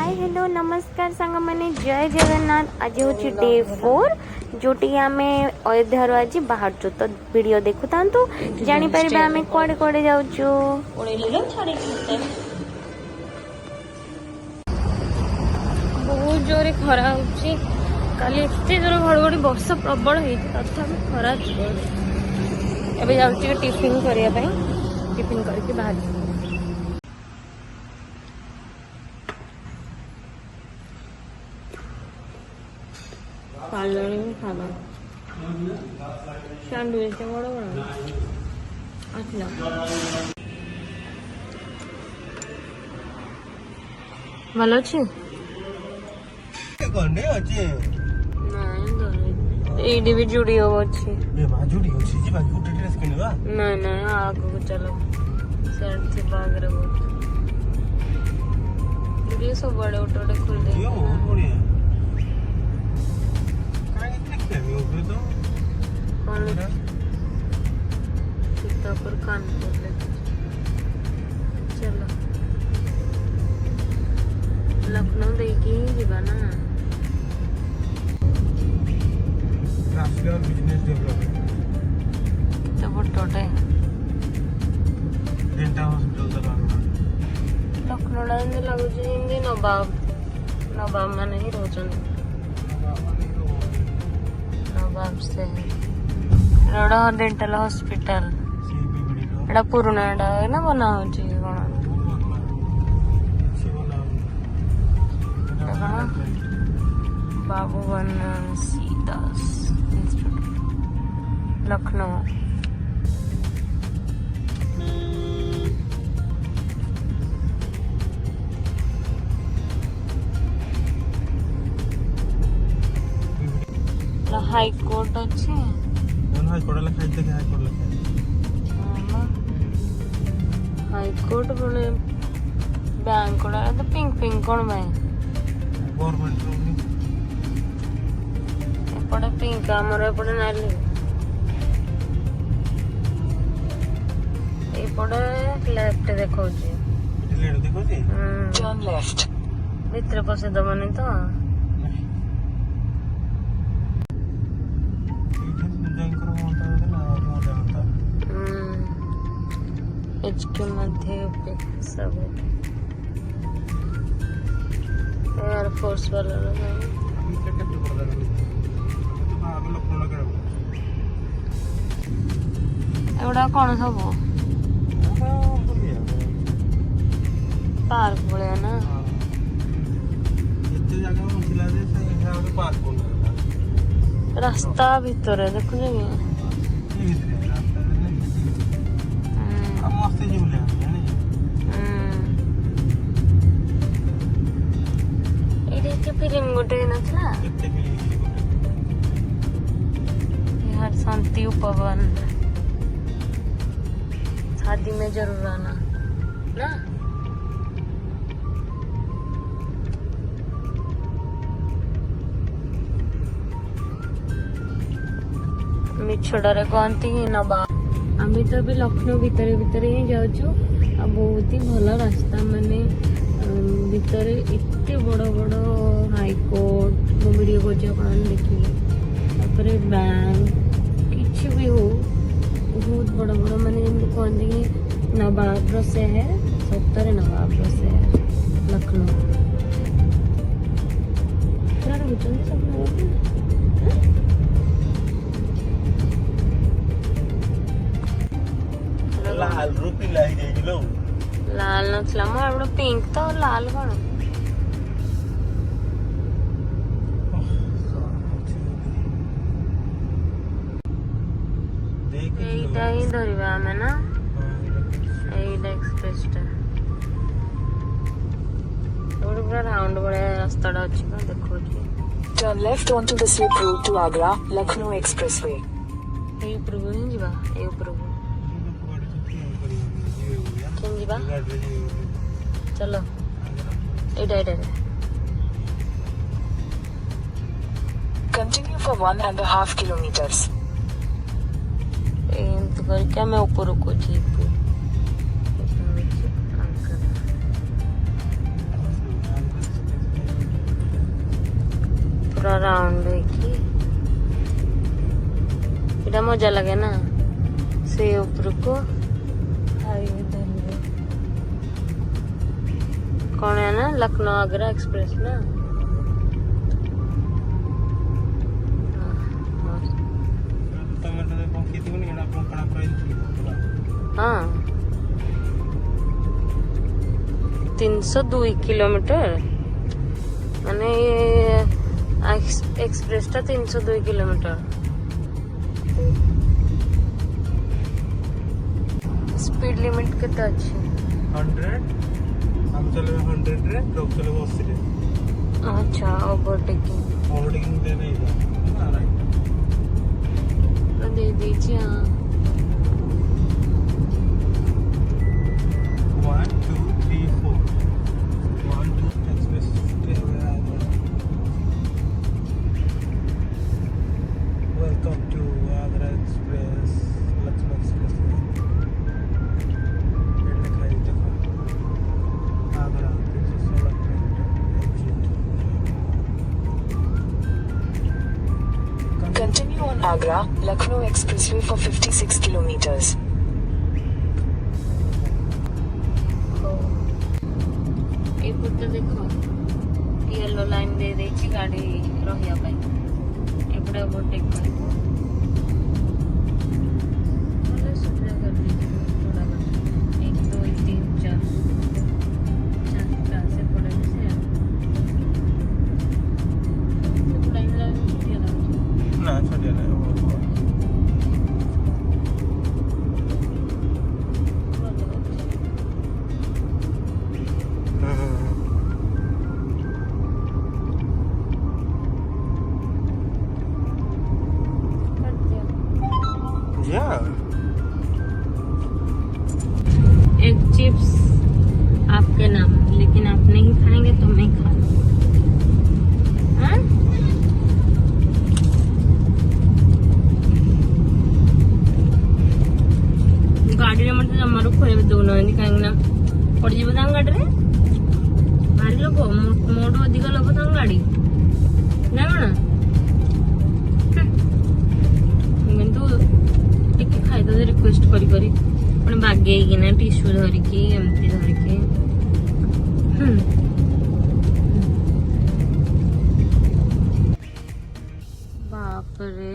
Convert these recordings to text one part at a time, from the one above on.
Hi hello नमस्कार सांग मैंने जय जगन्नाथ। आज हूँ डे 4 जोटी आम अयोध्या आज बाहर तो वीडियो देखु था जापर आम कड़े कड़े जाऊँ। बहुत जोरे खरा होची काली एते जोर घड़घड़ी वर्षा प्रबल होती तथापि खरा एवं जाऊँ टिफिन करने टिफिन करके बाहर खाना सैंडविच बड़ बड़ अच्छा भल अच्छे ये भी जुड़ी अच्छी ना ना आगे चलो जुड़ी सब बड़े गोटे गोटे खोल दे सीतापुर कानपुर चलो लखनऊ देखी ही जीवा ना बिजनेस डेवलपमेंट फोटोटे लखनऊ लगुच नवाब मान ही रोचन नवाब से एड़ा डेंटल हॉस्पिटल एड़ा पुराना एड़ा है ना बना हो बाबू बनसी दास इंस्टीट्यूट लखनऊ। हाई कोर्ट अच्छे हाई कोर्ट बोले बैंक तो पिंक पिंक कौन भाई एपटे पिंक आमर एपटे नाली एपटे लेफ्ट देखो भितर पशे दबनी तो HQ मध्य सब एयरफोर्स वाला एवढा कौन सब पार्क भाया ना रास्ता भितर देखु फिल्म गोटे नथला यार शांति उपवन शादी में जरूर आना ना मिछड़े कहती नवाब आम तो अभी लखनऊ भितर भितर ही जाऊँ बहुत ही भल रास्ता माने भितर एते बड़ बड़ हाईकोर्ट मो वीडियो कर देखिए बैंक किसी भी हो बहुत बड़ बड़ माने कहते कि नवाब शहर सतरे नवाब शहर लखनऊ पूरा रोचन सब लाल रूपी लाल नथला मोर पिंक तो लाल कौन एटा ही धरवा आम ना एटा एक्सप्रेस पूरा राउंड बड़े रास्ता अच्छी देखो Turn left onto the slip road to Agra, Lucknow Expressway. ए ऊपर को नहीं जीवा ए ऊपर को केन जीवा चलो एटा एटा Continue for 1.5 kilometers. एंत करके मैं ऊपर को जीपू ରାଉଣ୍ଡ ହେଇକି ଏଇଟା ମଜା ଲାଗେ ନା ସେ ଉପରକୁ ହାଇୱେ ଧରିବେ କଣ है ना लखनऊ आगरा एक्सप्रेस ना हाँ 302 किलोमीटर माने एक्सप्रेस टा 302 किलोमीटर स्पीड लिमिट केते अछि 100 हम चले 100 रे ट्रक चले 80 रे अच्छा ओवरटेकिंग दे नहीं ना राइट दे दीजिए हाँ 1 2 3 4 1 2 एक्सप्रेस स्टे हुए आ गए welcome to Agra express Lucknow express ये लिखा है देखो Agra 316 Continue on Agra, Lucknow Expressway for 56 kilometers. ଏପଟେ ଦେଖ ୟେଲୋ ଲାଇନ ଦେଇ ଦେଇଛି ଗାଡି ରହିବା ପାଇଁ ଏପଟେ ଓଭରଟେକ୍ କରିବ ଭଲ ସୁବିଧା କରିଦେଇଛି ଥୋଡ଼ା କରି 1 2 3 4 ଚାରିଟା ସେପଟେ ବି ସେୟା ସେପଟେ ଇନ୍ଦିରା ଛୋଟିଆ ଲାଗୁଛି ना छोटे नहीं वो या एक चिप्स आपके नाम लेकिन आप नहीं खाएंगे तो मैं खा लूं हाँ? गाड़ी मत जमारू खोल दौना कहीं पड़े गाड़ी में भारी लोक मोटू अधिक लोक गाड़ी ना कौन किंतु खाईदे रिक्वेस्ट करी बागेकिना टिश्यू धरिकी एमती धरिकी बाप रे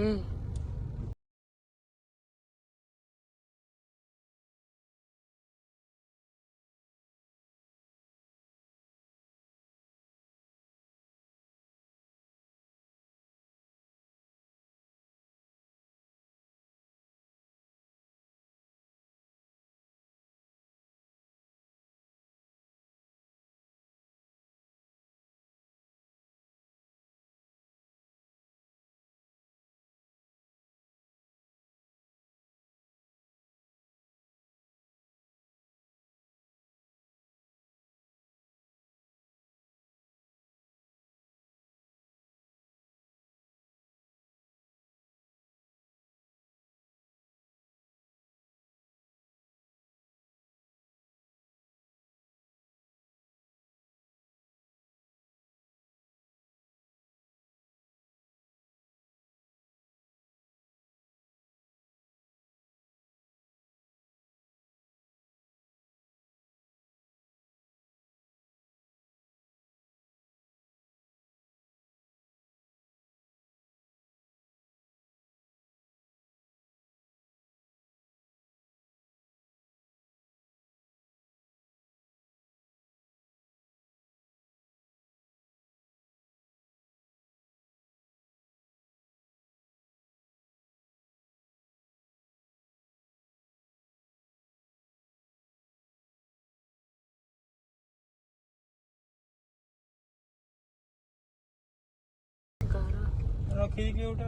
रखी के उठा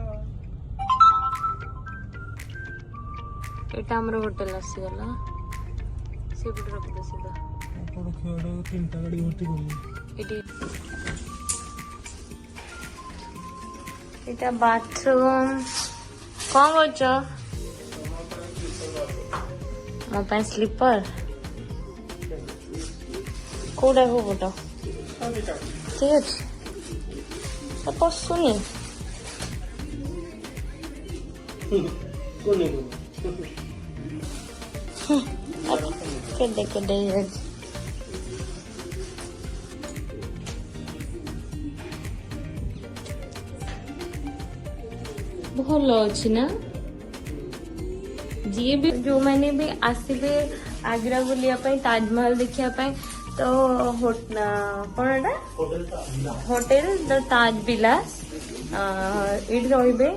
एटा हमर होटल आसीगला सेपट रख दे सीधा अपन खेड़े तीनटा गाड़ी भर्ती करी एटी एटा बाथरूम कौन बच्चा मो पे स्लीपर कोडा को बोटा ठीक अछि पशुनी केडे केडे भल अच्छी ना जी भी जो मैंने भी आसबे आग्रा बुलिया ताजमहल देखा तो कौन hotel the Taj Vilas it रे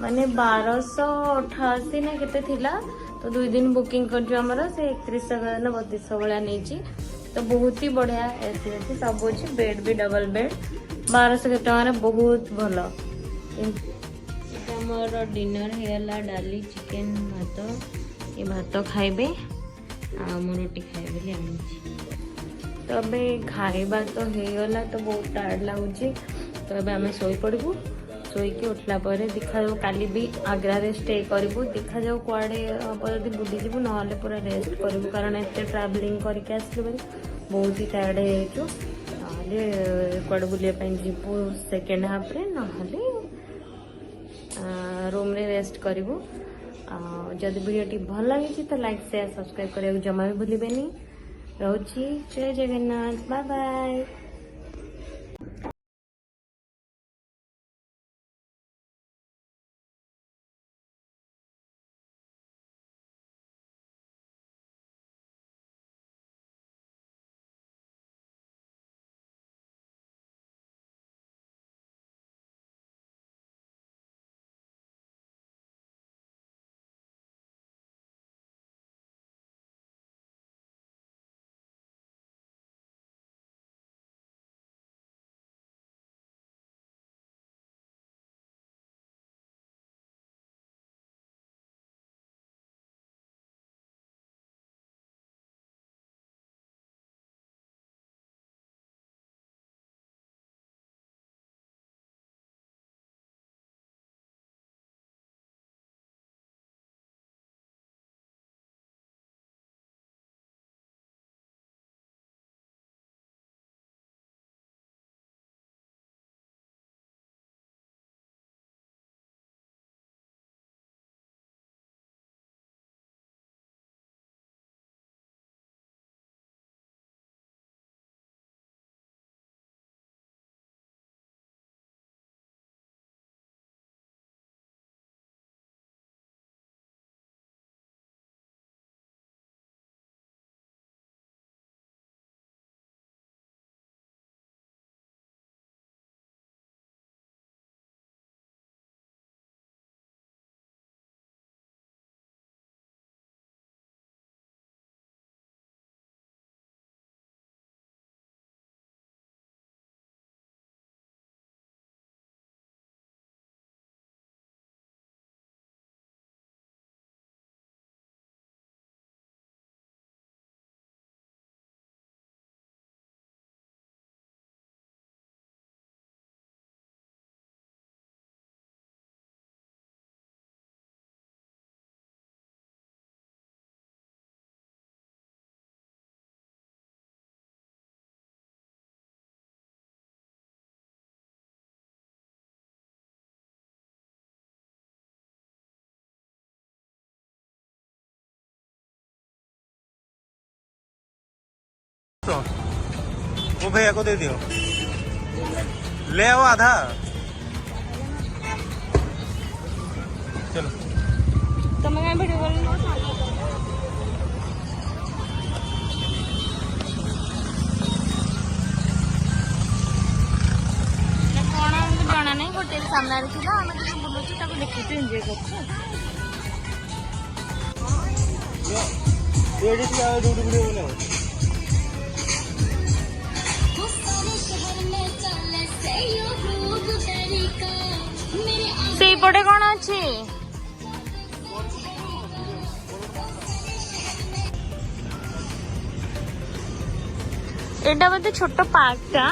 माने 1288 ना केते थिला तो 2 दिन बुकिंग कर से 3100 ना 3200 भाया नहीं तो बहुत ही बढ़िया एसी अच्छी सब अच्छी बेड भी डबल बेड 1200 के टकर बहुत भल मोर डिनर हेला डाली चिकेन भात ये भात खाइबे आ मो रोटी खाइबे तो अबे खाइबा तो हेगला तो बहुत टायर्ड लगुच तो अबे आम शोई पड़बू शोईकी उठला पर देखा जाऊ काली भी आग्रा रे स्टे करूँ देखा जाऊ कुआड़े हम जब बुलीजु ना पूरा रेस्ट करूँ कारण एत ट्रावेलिंग करके आसलु बहुत ही टायर्ड हो कुआड़े बुलाया जीवु सेकेंड हाफ रे ना रूम रे रेस्ट करूँ जदि वीडियो भल लगी तो लाइक शेयर सब्सक्राइब करने जमा भी भूलें रोची जय जगन्नाथ बाय बाय। तो वो भैया को दे दियो ले आओ आधा चलो तुम वीडियो जना नहीं होटेल सामने थी आम बुलूचु देखु एंजॉय कर पटे कौन अच्छी एटा बोधे छोट पार्क टा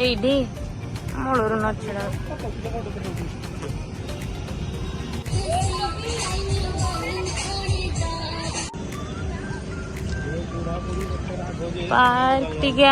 एडी मूलर न छड़ा पार्क टिके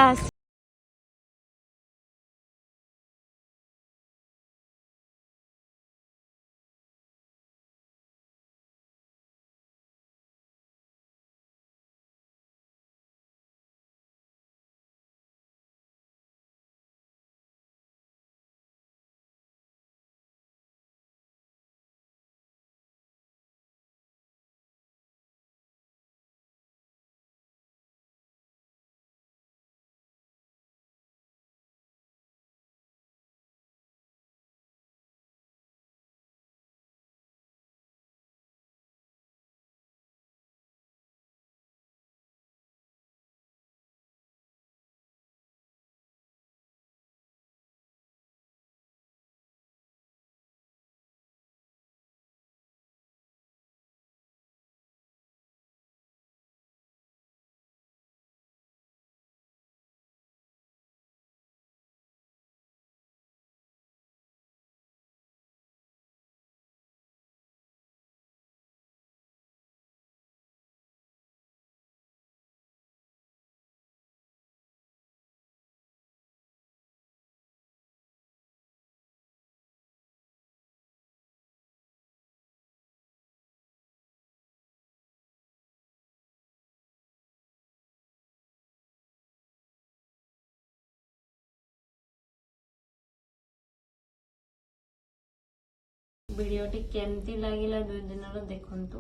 भिडियोटी केमती लगिला 2 दिन देखंतु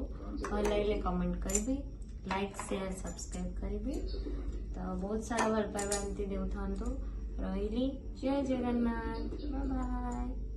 भल लगे कमेंट करी लाइक शेयर सब्सक्राइब करी तो बहुत सारा भल पाइबा एमती देउथांतु रहिली जय जगन्नाथ बाय बाय।